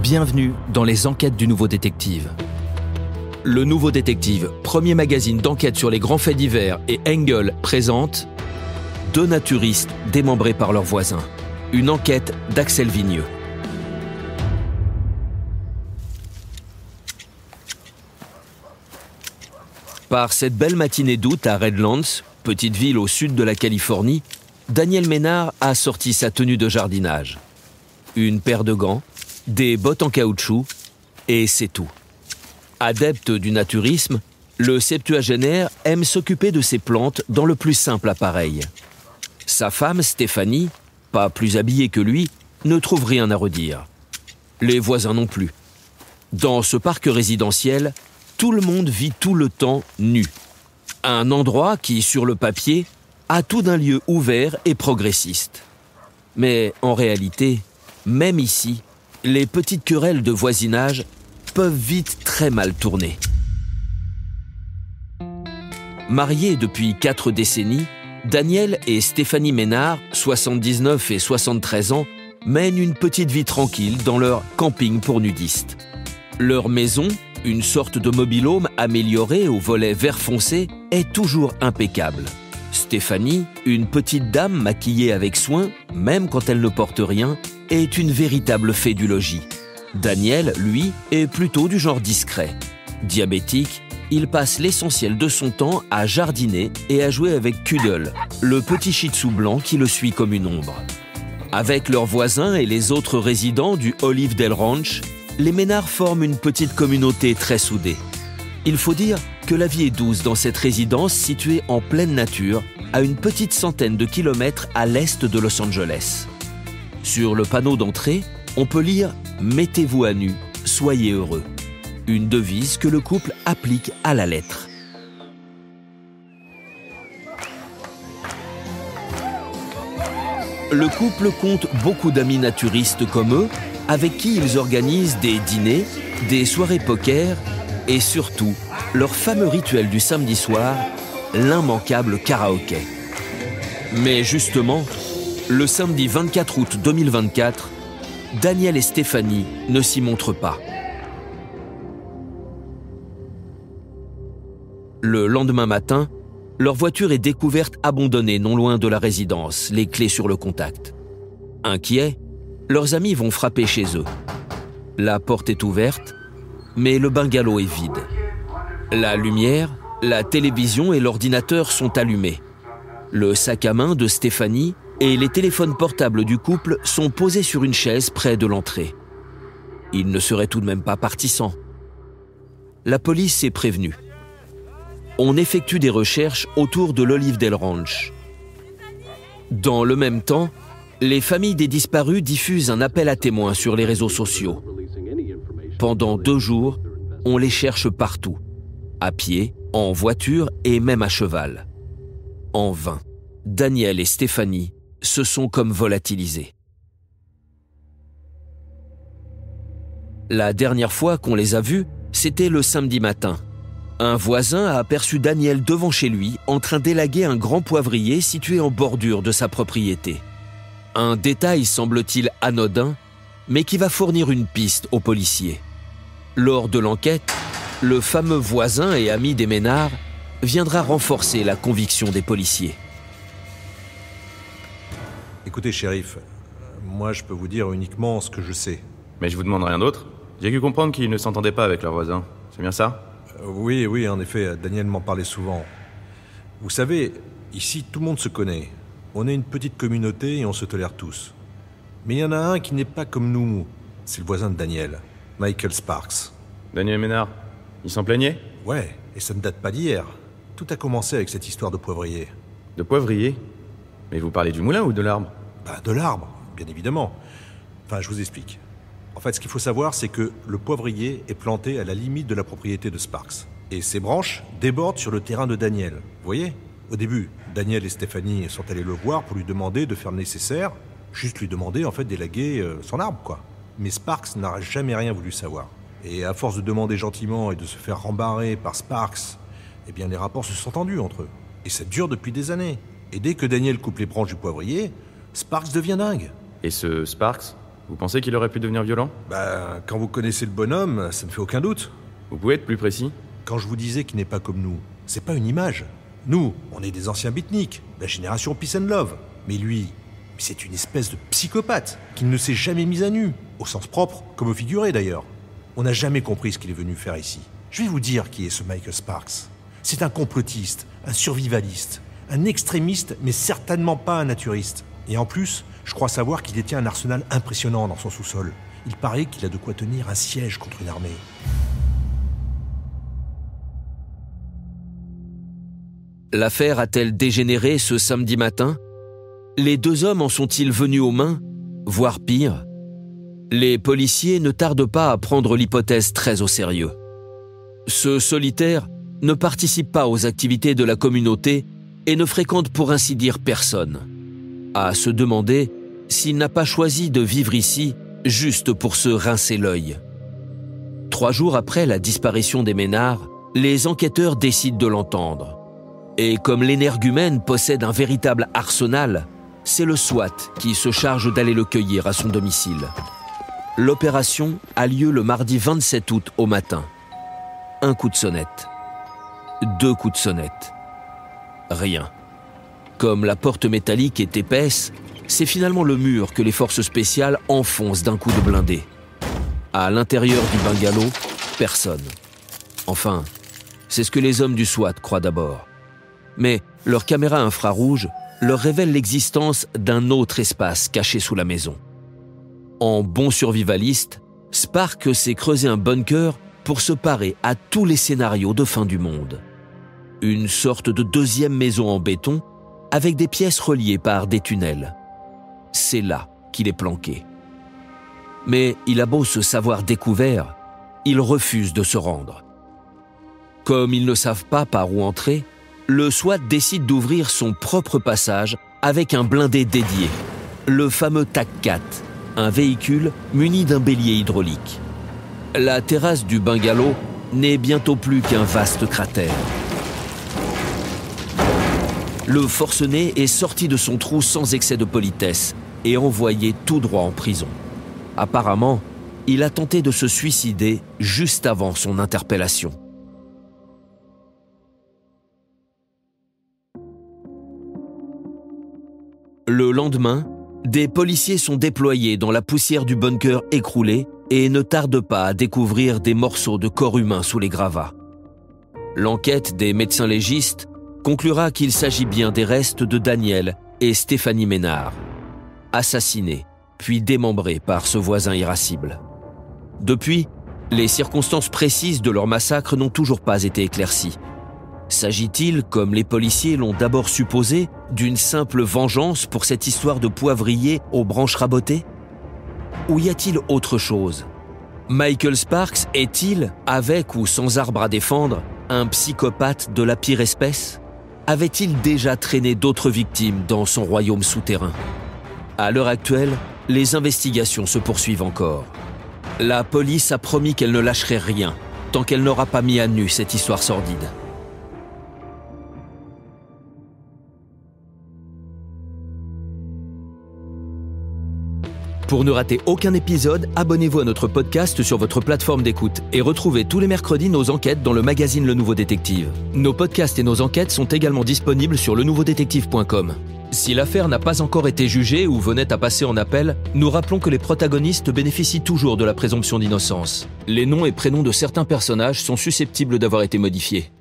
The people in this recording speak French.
Bienvenue dans les enquêtes du Nouveau Détective. Le Nouveau Détective, premier magazine d'enquête sur les grands faits divers, et Engel présente deux naturistes démembrés par leurs voisins. Une enquête d'Axel Vigneux. Par cette belle matinée d'août à Redlands, petite ville au sud de la Californie, Daniel Ménard a sorti sa tenue de jardinage. Une paire de gants, des bottes en caoutchouc, et c'est tout. Adepte du naturisme, le septuagénaire aime s'occuper de ses plantes dans le plus simple appareil. Sa femme, Stéphanie, pas plus habillée que lui, ne trouve rien à redire. Les voisins non plus. Dans ce parc résidentiel, tout le monde vit tout le temps nu. Un endroit qui, sur le papier, a tout d'un lieu ouvert et progressiste. Mais en réalité, même ici, les petites querelles de voisinage peuvent vite très mal tourner. Mariés depuis 4 décennies, Daniel et Stéphanie Ménard, 79 et 73 ans, mènent une petite vie tranquille dans leur camping pour nudistes. Leur maison, une sorte de mobil-home amélioré au volet vert foncé, est toujours impeccable. Stéphanie, une petite dame maquillée avec soin, même quand elle ne porte rien, est une véritable fée du logis. Daniel, lui, est plutôt du genre discret. Diabétique, il passe l'essentiel de son temps à jardiner et à jouer avec Cuddle, le petit shih tzu blanc qui le suit comme une ombre. Avec leurs voisins et les autres résidents du Olive Dale Ranch, les Ménard forment une petite communauté très soudée. Il faut dire que la vie est douce dans cette résidence située en pleine nature, à une petite centaine de kilomètres à l'est de Los Angeles. Sur le panneau d'entrée, on peut lire « Mettez-vous à nu, soyez heureux », une devise que le couple applique à la lettre. Le couple compte beaucoup d'amis naturistes comme eux, avec qui ils organisent des dîners, des soirées poker et surtout leur fameux rituel du samedi soir, l'immanquable karaoké. Mais justement, le samedi 24 août 2024, Daniel et Stéphanie ne s'y montrent pas. Le lendemain matin, leur voiture est découverte abandonnée non loin de la résidence, les clés sur le contact. Inquiets, leurs amis vont frapper chez eux. La porte est ouverte, mais le bungalow est vide. La lumière, la télévision et l'ordinateur sont allumés. Le sac à main de Stéphanie et les téléphones portables du couple sont posés sur une chaise près de l'entrée. Ils ne seraient tout de même pas partis sans. La police est prévenue. On effectue des recherches autour de l'Olive Dale Ranch. Dans le même temps, les familles des disparus diffusent un appel à témoins sur les réseaux sociaux. Pendant 2 jours, on les cherche partout, à pied, en voiture et même à cheval. En vain, Daniel et Stéphanie se sont comme volatilisés. La dernière fois qu'on les a vus, c'était le samedi matin. Un voisin a aperçu Daniel devant chez lui en train d'élaguer un grand poivrier situé en bordure de sa propriété. Un détail semble-t-il anodin, mais qui va fournir une piste aux policiers. Lors de l'enquête, le fameux voisin et ami des Ménard viendra renforcer la conviction des policiers. Écoutez, shérif, moi je peux vous dire uniquement ce que je sais. Mais je vous demande rien d'autre. J'ai cru comprendre qu'ils ne s'entendaient pas avec leurs voisins. C'est bien ça ? Oui, en effet, Daniel m'en parlait souvent. Vous savez, ici tout le monde se connaît. On est une petite communauté et on se tolère tous. Mais il y en a un qui n'est pas comme nous. C'est le voisin de Daniel, Michael Sparks. Daniel Ménard, il s'en plaignait ? Ouais, et ça ne date pas d'hier. Tout a commencé avec cette histoire de poivrier. De poivrier ? Mais vous parlez du moulin ou de l'arbre ? De l'arbre, bien évidemment. Enfin, je vous explique. En fait, ce qu'il faut savoir, c'est que le poivrier est planté à la limite de la propriété de Sparks. Et ses branches débordent sur le terrain de Daniel. Vous voyez ? Au début, Daniel et Stéphanie sont allés le voir pour lui demander de faire le nécessaire. Juste lui demander, en fait, d'élaguer son arbre, quoi. Mais Sparks n'a jamais rien voulu savoir. Et à force de demander gentiment et de se faire rembarrer par Sparks, eh bien, les rapports se sont tendus entre eux. Et ça dure depuis des années. Et dès que Daniel coupe les branches du poivrier, Sparks devient dingue. Et ce Sparks, Vous pensez qu'il aurait pu devenir violent? Quand vous connaissez le bonhomme, ça ne fait aucun doute. Vous pouvez être plus précis? Quand je vous disais qu'il n'est pas comme nous, c'est pas une image. Nous, on est des anciens beatniks, la génération Peace and Love. Mais lui, c'est une espèce de psychopathe qui ne s'est jamais mis à nu, au sens propre comme au figuré d'ailleurs. On n'a jamais compris ce qu'il est venu faire ici. Je vais vous dire qui est ce Michael Sparks. C'est un complotiste, un survivaliste, un extrémiste, mais certainement pas un naturiste. Et en plus, je crois savoir qu'il détient un arsenal impressionnant dans son sous-sol. Il paraît qu'il a de quoi tenir un siège contre une armée. L'affaire a-t-elle dégénéré ce samedi matin? Les deux hommes en sont-ils venus aux mains? Voire pire? Les policiers ne tardent pas à prendre l'hypothèse très au sérieux. Ce solitaire ne participe pas aux activités de la communauté et ne fréquente pour ainsi dire personne. À se demander s'il n'a pas choisi de vivre ici juste pour se rincer l'œil. 3 jours après la disparition des Ménard, les enquêteurs décident de l'entendre. Et comme l'énergumène possède un véritable arsenal, c'est le SWAT qui se charge d'aller le cueillir à son domicile. L'opération a lieu le mardi 27 août au matin. 1 coup de sonnette. 2 coups de sonnette. Rien. Comme la porte métallique est épaisse, c'est finalement le mur que les forces spéciales enfoncent d'un coup de blindé. À l'intérieur du bungalow, personne. Enfin, c'est ce que les hommes du SWAT croient d'abord. Mais leur caméra infrarouge leur révèle l'existence d'un autre espace caché sous la maison. En bon survivaliste, Sparks s'est creusé un bunker pour se parer à tous les scénarios de fin du monde. Une sorte de deuxième maison en béton avec des pièces reliées par des tunnels. C'est là qu'il est planqué. Mais il a beau se savoir découvert, il refuse de se rendre. Comme ils ne savent pas par où entrer, le SWAT décide d'ouvrir son propre passage avec un blindé dédié, le fameux TAC-4, un véhicule muni d'un bélier hydraulique. La terrasse du bungalow n'est bientôt plus qu'un vaste cratère. Le forcené est sorti de son trou sans excès de politesse et envoyé tout droit en prison. Apparemment, il a tenté de se suicider juste avant son interpellation. Le lendemain, des policiers sont déployés dans la poussière du bunker écroulé et ne tardent pas à découvrir des morceaux de corps humain sous les gravats. L'enquête des médecins légistes conclura qu'il s'agit bien des restes de Daniel et Stéphanie Ménard, assassinés puis démembrés par ce voisin irascible. Depuis, les circonstances précises de leur massacre n'ont toujours pas été éclaircies. S'agit-il, comme les policiers l'ont d'abord supposé, d'une simple vengeance pour cette histoire de poivrier aux branches rabotées? Ou y a-t-il autre chose? Michael Sparks est-il, avec ou sans arbre à défendre, un psychopathe de la pire espèce? Avait-il déjà traîné d'autres victimes dans son royaume souterrain? À l'heure actuelle, les investigations se poursuivent encore. La police a promis qu'elle ne lâcherait rien tant qu'elle n'aura pas mis à nu cette histoire sordide. Pour ne rater aucun épisode, abonnez-vous à notre podcast sur votre plateforme d'écoute et retrouvez tous les mercredis nos enquêtes dans le magazine Le Nouveau Détective. Nos podcasts et nos enquêtes sont également disponibles sur lenouveaudétective.com. Si l'affaire n'a pas encore été jugée ou venait à passer en appel, nous rappelons que les protagonistes bénéficient toujours de la présomption d'innocence. Les noms et prénoms de certains personnages sont susceptibles d'avoir été modifiés.